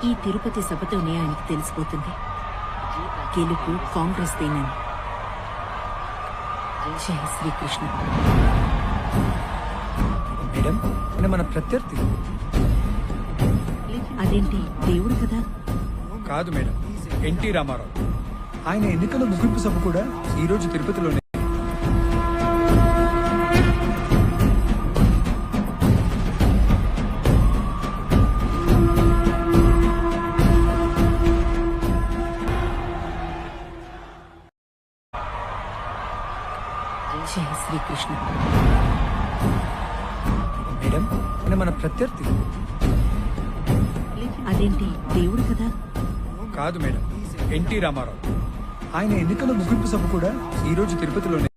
ఈ తిరుపతి సభతోనే ఆయనకు తెలిసిపోతుంది గెలుపు కాంగ్రెస్ దేనని. జై శ్రీకృష్ణ. మేడం ఆయన మన ప్రత్యర్థి. అదేంటి దేవుడు కదా? కాదు మేడం, ఎన్టీ రామారావు. ఆయన ఎన్నికల ముగింపు సభ కూడా ఈ రోజు తిరుపతిలోనే. జై శ్రీకృష్ణ. మేడం ఆయన మన ప్రత్యర్థి. అదేంటి దేవుడు కదా? కాదు మేడం, ఎన్టీ రామారావు. ఆయన ఎన్నికల ముగింపు సభ కూడా ఈ రోజు తిరుపతిలోనే.